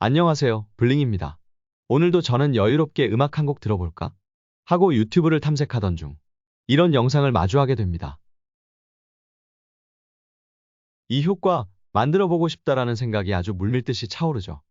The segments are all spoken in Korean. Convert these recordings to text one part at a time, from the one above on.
안녕하세요, 블링입니다. 오늘도 저는 여유롭게 음악 한 곡 들어볼까? 하고 유튜브를 탐색하던 중 이런 영상을 마주하게 됩니다. 이 효과 만들어 보고 싶다라는 생각이 아주 물밀듯이 차오르죠.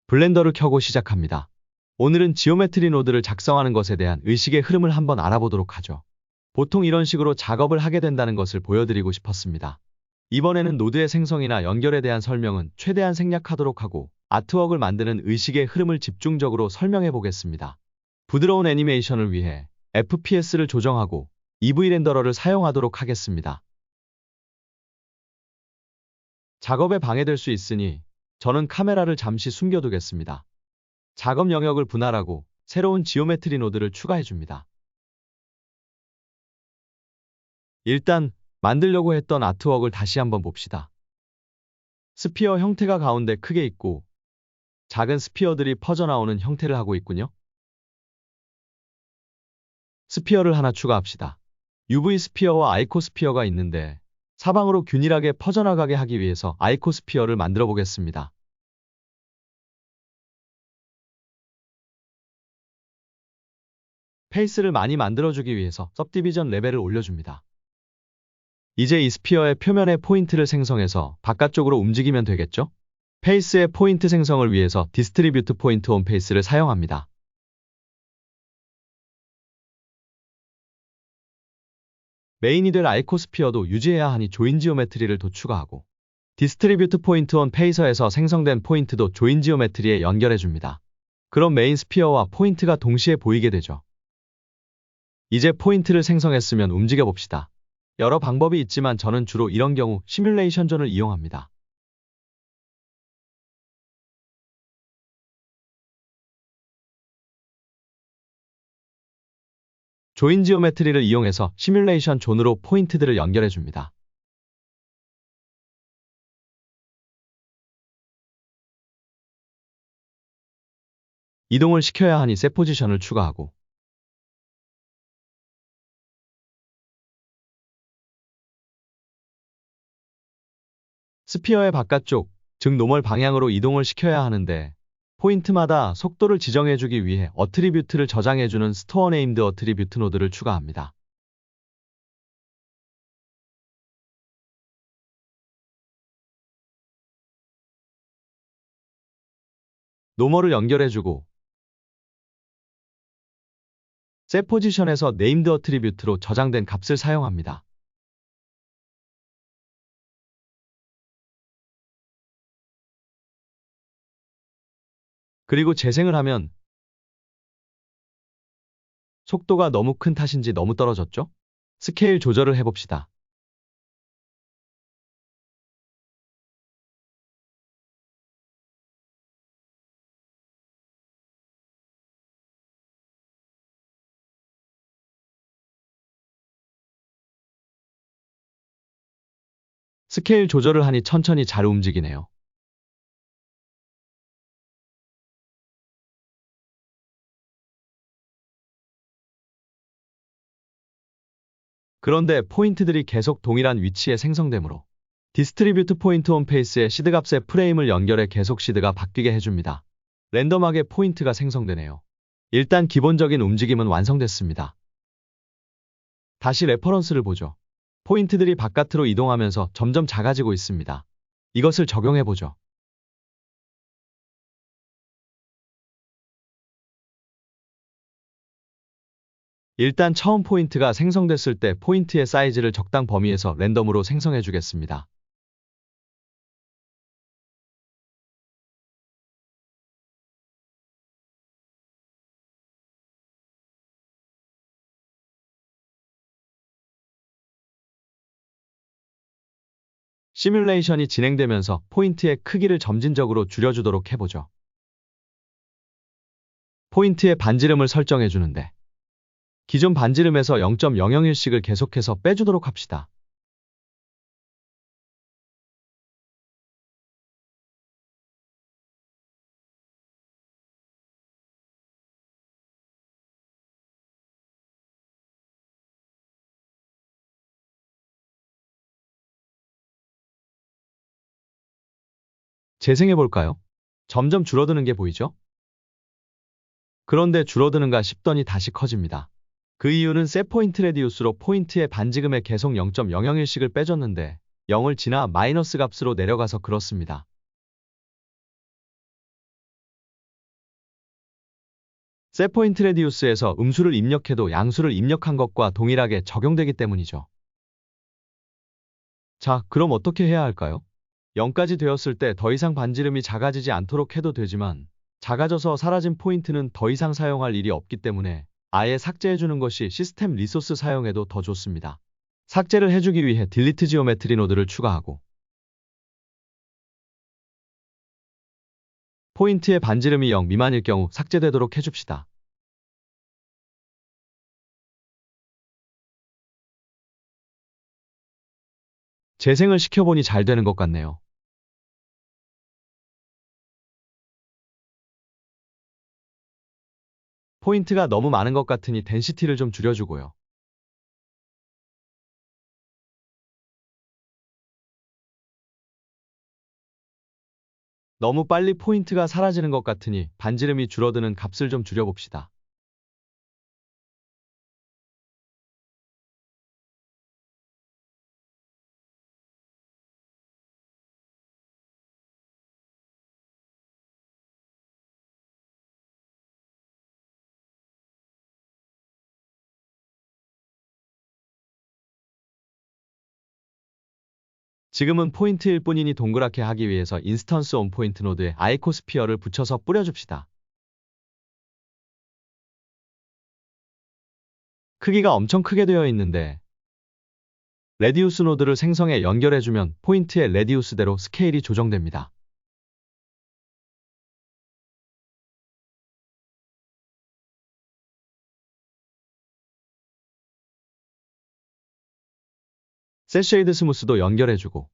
블렌더를 켜고 시작합니다. 오늘은 지오메트리 노드를 작성하는 것에 대한 의식의 흐름을 한번 알아보도록 하죠. 보통 이런 식으로 작업을 하게 된다는 것을 보여드리고 싶었습니다. 이번에는 노드의 생성이나 연결에 대한 설명은 최대한 생략하도록 하고 아트웍을 만드는 의식의 흐름을 집중적으로 설명해 보겠습니다. 부드러운 애니메이션을 위해 FPS를 조정하고 EV 렌더러를 사용하도록 하겠습니다. 작업에 방해될 수 있으니 저는 카메라를 잠시 숨겨두겠습니다. 작업 영역을 분할하고 새로운 지오메트리 노드를 추가해 줍니다. 일단 만들려고 했던 아트웍을 다시 한번 봅시다. 스피어 형태가 가운데 크게 있고 작은 스피어들이 퍼져나오는 형태를 하고 있군요. 스피어를 하나 추가합시다. UV 스피어와 아이코 스피어가 있는데 사방으로 균일하게 퍼져나가게 하기 위해서 아이코 스피어를 만들어 보겠습니다. 페이스를 많이 만들어주기 위해서 सब디비전 레벨을 올려줍니다. 이제 이 스피어의 표면에 포인트를 생성해서 바깥쪽으로 움직이면 되겠죠? 페이스의 포인트 생성을 위해서 디스트리뷰트 포인트 온 페이스를 사용합니다. 메인이 될 아이코 스피어도 유지해야 하니 조인 지오메트리를 더 추가하고 디스트리뷰트 포인트 온 페이서에서 생성된 포인트도 조인 지오메트리에 연결해줍니다. 그럼 메인 스피어와 포인트가 동시에 보이게 되죠. 이제 포인트를 생성했으면 움직여 봅시다. 여러 방법이 있지만 저는 주로 이런 경우 시뮬레이션 존을 이용합니다. 조인 지오메트리를 이용해서 시뮬레이션 존으로 포인트들을 연결해 줍니다. 이동을 시켜야 하니 셋 포지션을 추가하고 스피어의 바깥쪽, 즉 노멀 방향으로 이동을 시켜야 하는데 포인트마다 속도를 지정해주기 위해 어트리뷰트를 저장해주는 스토어 네임드 어트리뷰트 노드를 추가합니다. 노멀을 연결해주고 셋 포지션에서 네임드 어트리뷰트로 저장된 값을 사용합니다. 그리고 재생을 하면 속도가 너무 큰 탓인지 너무 떨어졌죠? 스케일 조절을 해봅시다. 스케일 조절을 하니 천천히 잘 움직이네요. 그런데 포인트들이 계속 동일한 위치에 생성되므로 디스트리뷰트 포인트 온 페이스의 시드 값에 프레임을 연결해 계속 시드가 바뀌게 해줍니다. 랜덤하게 포인트가 생성되네요. 일단 기본적인 움직임은 완성됐습니다. 다시 레퍼런스를 보죠. 포인트들이 바깥으로 이동하면서 점점 작아지고 있습니다. 이것을 적용해보죠. 일단 처음 포인트가 생성됐을 때 포인트의 사이즈를 적당 범위에서 랜덤으로 생성해주겠습니다. 시뮬레이션이 진행되면서 포인트의 크기를 점진적으로 줄여주도록 해보죠. 포인트의 반지름을 설정해주는데 기존 반지름에서 0.001씩을 계속해서 빼주도록 합시다. 재생해볼까요? 점점 줄어드는 게 보이죠? 그런데 줄어드는가 싶더니 다시 커집니다. 그 이유는 셋포인트 레디우스로 포인트의 반지름에 계속 0.001씩을 빼줬는데 0을 지나 마이너스 값으로 내려가서 그렇습니다. 셋포인트 레디우스에서 음수를 입력해도 양수를 입력한 것과 동일하게 적용되기 때문이죠. 자, 그럼 어떻게 해야 할까요? 0까지 되었을 때 더 이상 반지름이 작아지지 않도록 해도 되지만 작아져서 사라진 포인트는 더 이상 사용할 일이 없기 때문에 아예 삭제해주는 것이 시스템 리소스 사용에도 더 좋습니다. 삭제를 해주기 위해 딜리트 지오메트리 노드를 추가하고 포인트의 반지름이 0 미만일 경우 삭제되도록 해줍시다. 재생을 시켜보니 잘 되는 것 같네요. 포인트가 너무 많은 것 같으니 덴시티를 좀 줄여주고요. 너무 빨리 포인트가 사라지는 것 같으니 반지름이 줄어드는 값을 좀 줄여봅시다. 지금은 포인트일 뿐이니 동그랗게 하기 위해서 인스턴스 온 포인트 노드에 아이코스피어를 붙여서 뿌려줍시다. 크기가 엄청 크게 되어 있는데 레디우스 노드를 생성해 연결해주면 포인트의 레디우스대로 스케일이 조정됩니다. 셋 쉐이드 스무스도 연결해주고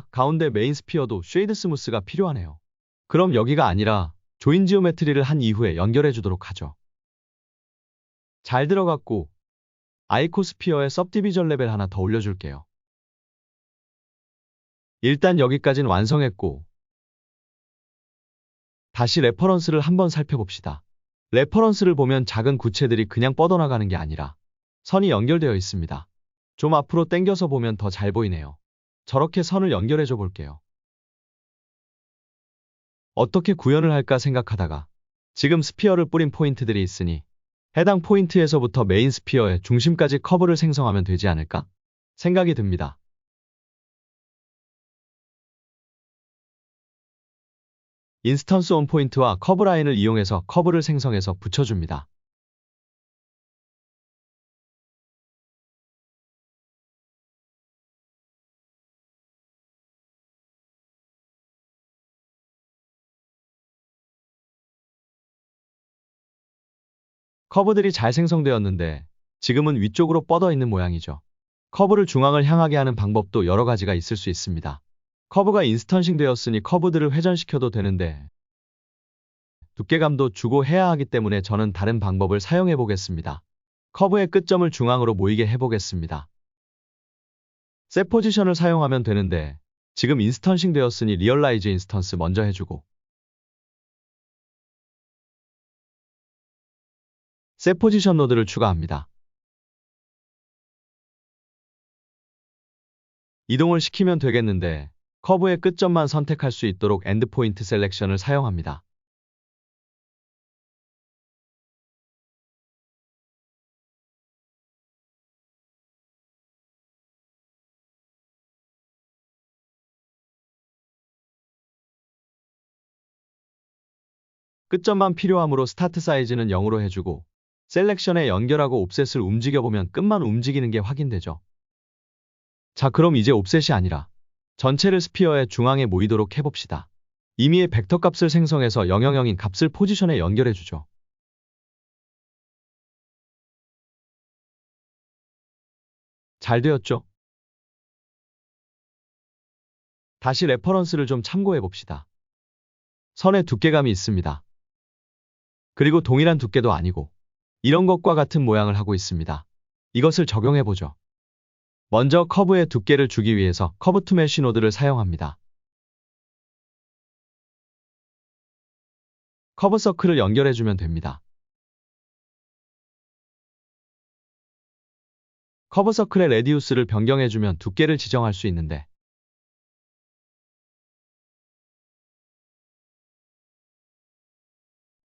가운데 메인 스피어도 쉐이드 스무스가 필요하네요. 그럼 여기가 아니라 조인 지오메트리를 한 이후에 연결해주도록 하죠. 잘 들어갔고 아이코스피어에 सब디비전 레벨 하나 더 올려줄게요. 일단 여기까진 완성했고 다시 레퍼런스를 한번 살펴봅시다. 레퍼런스를 보면 작은 구체들이 그냥 뻗어나가는 게 아니라 선이 연결되어 있습니다. 좀 앞으로 당겨서 보면 더 잘 보이네요. 저렇게 선을 연결해 줘 볼게요. 어떻게 구현을 할까 생각하다가 지금 스피어를 뿌린 포인트들이 있으니 해당 포인트에서부터 메인 스피어의 중심까지 커브를 생성하면 되지 않을까 생각이 듭니다. 인스턴스 온 포인트와 커브 라인을 이용해서 커브를 생성해서 붙여줍니다. 커브들이 잘 생성되었는데 지금은 위쪽으로 뻗어 있는 모양이죠. 커브를 중앙을 향하게 하는 방법도 여러 가지가 있을 수 있습니다. 커브가 인스턴싱 되었으니 커브들을 회전시켜도 되는데 두께감도 주고 해야 하기 때문에 저는 다른 방법을 사용해 보겠습니다. 커브의 끝점을 중앙으로 모이게 해보겠습니다. 셋 포지션을 사용하면 되는데 지금 인스턴싱 되었으니 리얼라이즈 인스턴스 먼저 해주고 셋 포지션 노드를 추가합니다. 이동을 시키면 되겠는데 커브의 끝점만 선택할 수 있도록 엔드포인트 셀렉션을 사용합니다. 끝점만 필요하므로 스타트 사이즈는 0으로 해주고 셀렉션에 연결하고 옵셋을 움직여보면 끝만 움직이는 게 확인되죠. 자, 그럼 이제 옵셋이 아니라 전체를 스피어의 중앙에 모이도록 해봅시다. 임의의 벡터 값을 생성해서 000인 값을 포지션에 연결해주죠. 잘 되었죠? 다시 레퍼런스를 좀 참고해봅시다. 선의 두께감이 있습니다. 그리고 동일한 두께도 아니고 이런 것과 같은 모양을 하고 있습니다. 이것을 적용해보죠. 먼저 커브의 두께를 주기 위해서 커브 투 메쉬 노드를 사용합니다. 커브 서클을 연결해주면 됩니다. 커브 서클의 레디우스를 변경해주면 두께를 지정할 수 있는데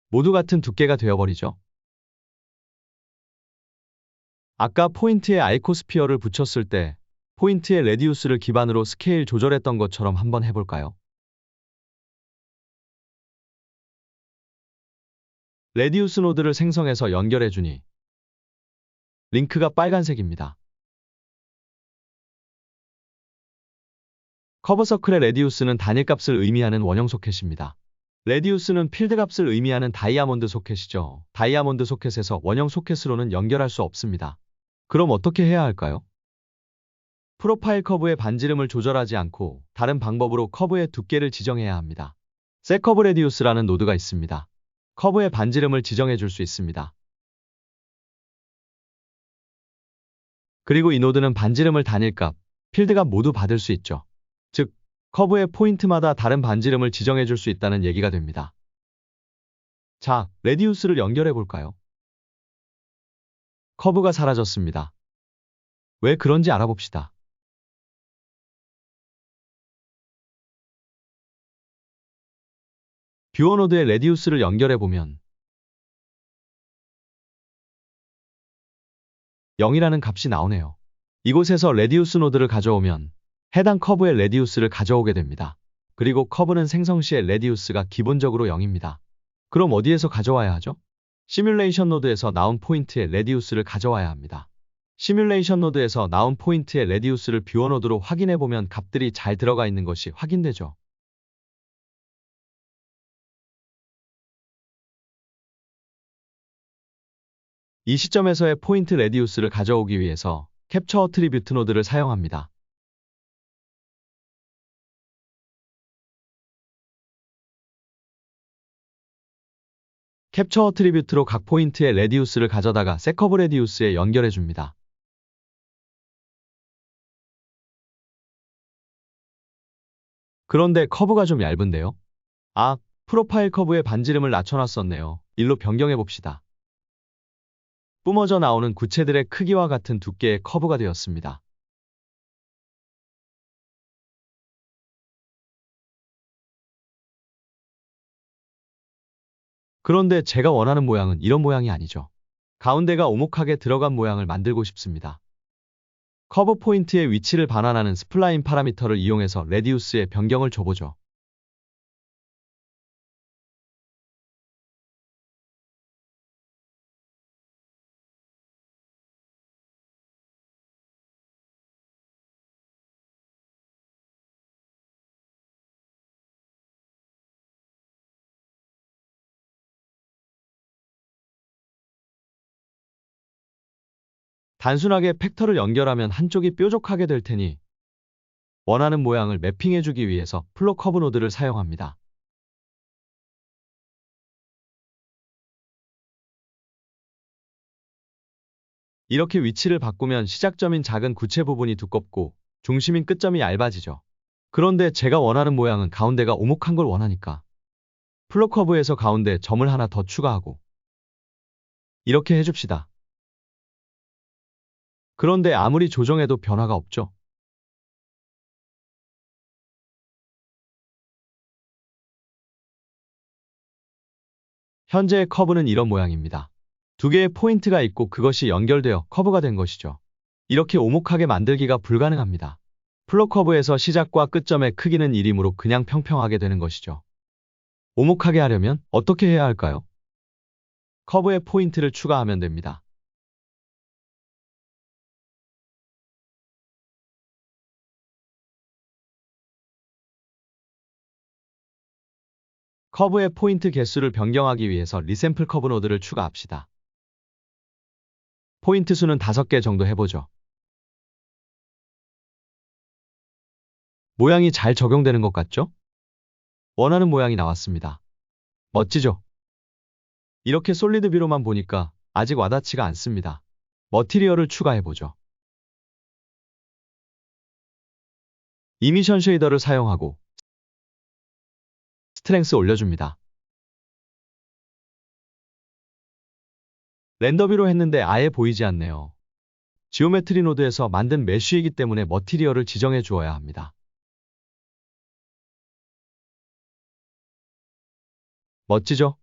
모두 같은 두께가 되어버리죠. 아까 포인트에 아이코스피어를 붙였을 때 포인트의 레디우스를 기반으로 스케일 조절했던 것처럼 한번 해볼까요? 레디우스 노드를 생성해서 연결해주니 링크가 빨간색입니다. 커브 서클의 레디우스는 단일값을 의미하는 원형 소켓입니다. 레디우스는 필드 값을 의미하는 다이아몬드 소켓이죠. 다이아몬드 소켓에서 원형 소켓으로는 연결할 수 없습니다. 그럼 어떻게 해야 할까요? 프로파일 커브의 반지름을 조절하지 않고 다른 방법으로 커브의 두께를 지정해야 합니다. 셋커브 레디우스라는 노드가 있습니다. 커브의 반지름을 지정해 줄 수 있습니다. 그리고 이 노드는 반지름을 단일값, 필드값 모두 받을 수 있죠. 즉, 커브의 포인트마다 다른 반지름을 지정해 줄 수 있다는 얘기가 됩니다. 자, 레디우스를 연결해 볼까요? 커브가 사라졌습니다. 왜 그런지 알아봅시다. 뷰어 노드에 레디우스를 연결해 보면 0이라는 값이 나오네요. 이곳에서 레디우스 노드를 가져오면 해당 커브의 레디우스를 가져오게 됩니다. 그리고 커브는 생성 시에 레디우스가 기본적으로 0입니다. 그럼 어디에서 가져와야 하죠? 시뮬레이션 노드에서 나온 포인트의 레디우스를 가져와야 합니다. 시뮬레이션 노드에서 나온 포인트의 레디우스를 뷰어 노드로 확인해 보면 값들이 잘 들어가 있는 것이 확인되죠. 이 시점에서의 포인트 레디우스를 가져오기 위해서 캡처 어트리뷰트 노드를 사용합니다. 캡처 어트리뷰트로 각 포인트의 레디우스를 가져다가 셋커브 레디우스에 연결해 줍니다. 그런데 커브가 좀 얇은데요? 아, 프로파일 커브의 반지름을 낮춰놨었네요. 일로 변경해 봅시다. 뿜어져 나오는 구체들의 크기와 같은 두께의 커브가 되었습니다. 그런데 제가 원하는 모양은 이런 모양이 아니죠. 가운데가 오목하게 들어간 모양을 만들고 싶습니다. 커브 포인트의 위치를 반환하는 스플라인 파라미터를 이용해서 레디우스에 변경을 줘보죠. 단순하게 팩터를 연결하면 한쪽이 뾰족하게 될 테니 원하는 모양을 매핑해주기 위해서 플로 커브 노드를 사용합니다. 이렇게 위치를 바꾸면 시작점인 작은 구체 부분이 두껍고 중심인 끝점이 얇아지죠. 그런데 제가 원하는 모양은 가운데가 오목한 걸 원하니까 플로 커브에서 가운데 점을 하나 더 추가하고 이렇게 해줍시다. 그런데 아무리 조정해도 변화가 없죠. 현재의 커브는 이런 모양입니다. 두 개의 포인트가 있고 그것이 연결되어 커브가 된 것이죠. 이렇게 오목하게 만들기가 불가능합니다. 플로 커브에서 시작과 끝점의 크기는 1이므로 그냥 평평하게 되는 것이죠. 오목하게 하려면 어떻게 해야 할까요? 커브에 포인트를 추가하면 됩니다. 커브의 포인트 개수를 변경하기 위해서 리샘플 커브 노드를 추가합시다. 포인트 수는 5개 정도 해보죠. 모양이 잘 적용되는 것 같죠? 원하는 모양이 나왔습니다. 멋지죠? 이렇게 솔리드 뷰로만 보니까 아직 와닿지가 않습니다. 머티리얼을 추가해보죠. 이미션 쉐이더를 사용하고 스트렝스 올려줍니다. 렌더뷰로 했는데 아예 보이지 않네요. 지오메트리 노드에서 만든 메쉬이기 때문에 머티리얼을 지정해 주어야 합니다. 멋지죠?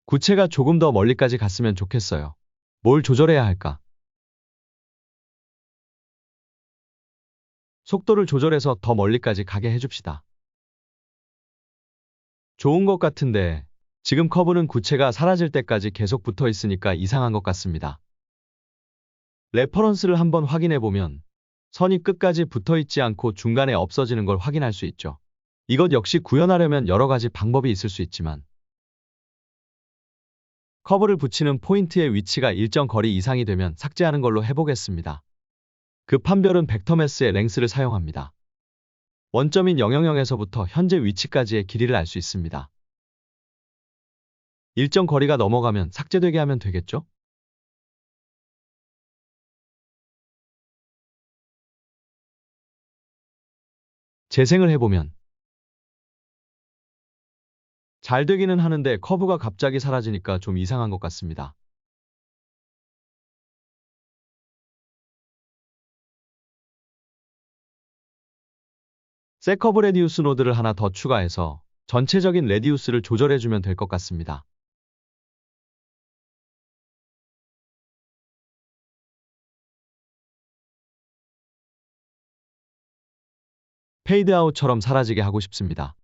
구체가 조금 더 멀리까지 갔으면 좋겠어요. 뭘 조절해야 할까? 속도를 조절해서 더 멀리까지 가게 해줍시다. 좋은 것 같은데 지금 커브는 구체가 사라질 때까지 계속 붙어 있으니까 이상한 것 같습니다. 레퍼런스를 한번 확인해 보면 선이 끝까지 붙어 있지 않고 중간에 없어지는 걸 확인할 수 있죠. 이것 역시 구현하려면 여러 가지 방법이 있을 수 있지만 커브를 붙이는 포인트의 위치가 일정 거리 이상이 되면 삭제하는 걸로 해보겠습니다. 그 판별은 벡터매스의 랭스를 사용합니다. 원점인 000에서부터 현재 위치까지의 길이를 알 수 있습니다. 일정 거리가 넘어가면 삭제되게 하면 되겠죠? 재생을 해보면 잘 되기는 하는데 커브가 갑자기 사라지니까 좀 이상한 것 같습니다. 셋커브 레디우스 노드를 하나 더 추가해서 전체적인 레디우스를 조절해주면 될 것 같습니다. 페이드아웃처럼 사라지게 하고 싶습니다.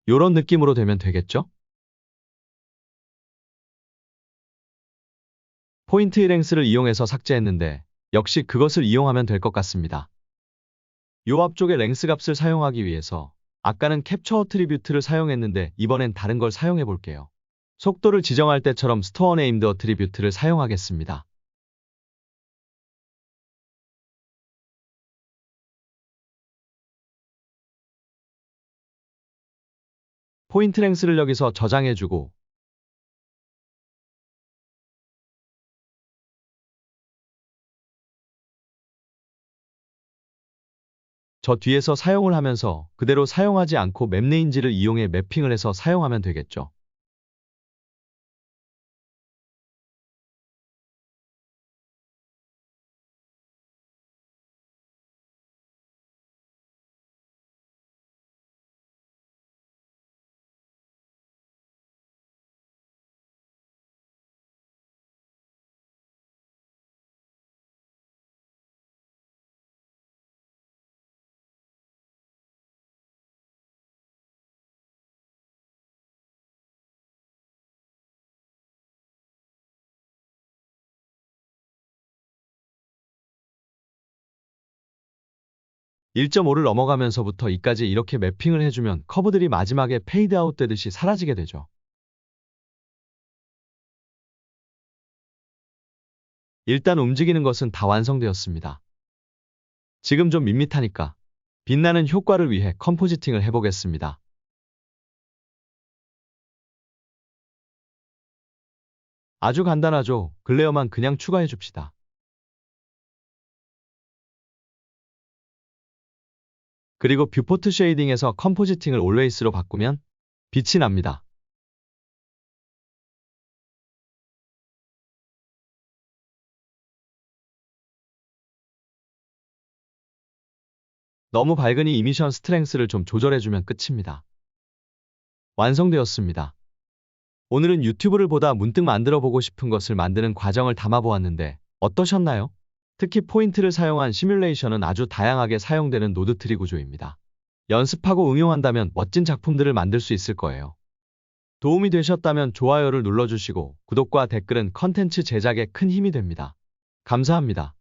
요런 느낌으로 되면 되겠죠? 포인트 랭스를 이용해서 삭제했는데 역시 그것을 이용하면 될 것 같습니다. 요 앞쪽에 랭스 값을 사용하기 위해서 아까는 캡처 어트리뷰트를 사용했는데 이번엔 다른 걸 사용해 볼게요. 속도를 지정할 때처럼 스토어 네임드 어트리뷰트를 사용하겠습니다. 포인트 랭스를 여기서 저장해주고 저 뒤에서 사용을 하면서 그대로 사용하지 않고 맵 레인지를 이용해 매핑을 해서 사용하면 되겠죠. (1.5를) 넘어가면서부터 2까지 이렇게 매핑을 해주면 커브들이 마지막에 페이드아웃 되듯이 사라지게 되죠. 일단 움직이는 것은 다 완성되었습니다. 지금 좀 밋밋하니까 빛나는 효과를 위해 컴포지팅을 해보겠습니다. 아주 간단하죠. 글레어만 그냥 추가해 줍시다. 그리고 뷰포트 쉐이딩에서 컴포지팅을 올웨이스로 바꾸면 빛이 납니다. 너무 밝으니 이미션 스트렝스를 좀 조절해주면 끝입니다. 완성되었습니다. 오늘은 유튜브를 보다 문득 만들어보고 싶은 것을 만드는 과정을 담아보았는데 어떠셨나요? 특히 포인트를 사용한 시뮬레이션은 아주 다양하게 사용되는 노드 트리 구조입니다. 연습하고 응용한다면 멋진 작품들을 만들 수 있을 거예요. 도움이 되셨다면 좋아요를 눌러주시고 구독과 댓글은 컨텐츠 제작에 큰 힘이 됩니다. 감사합니다.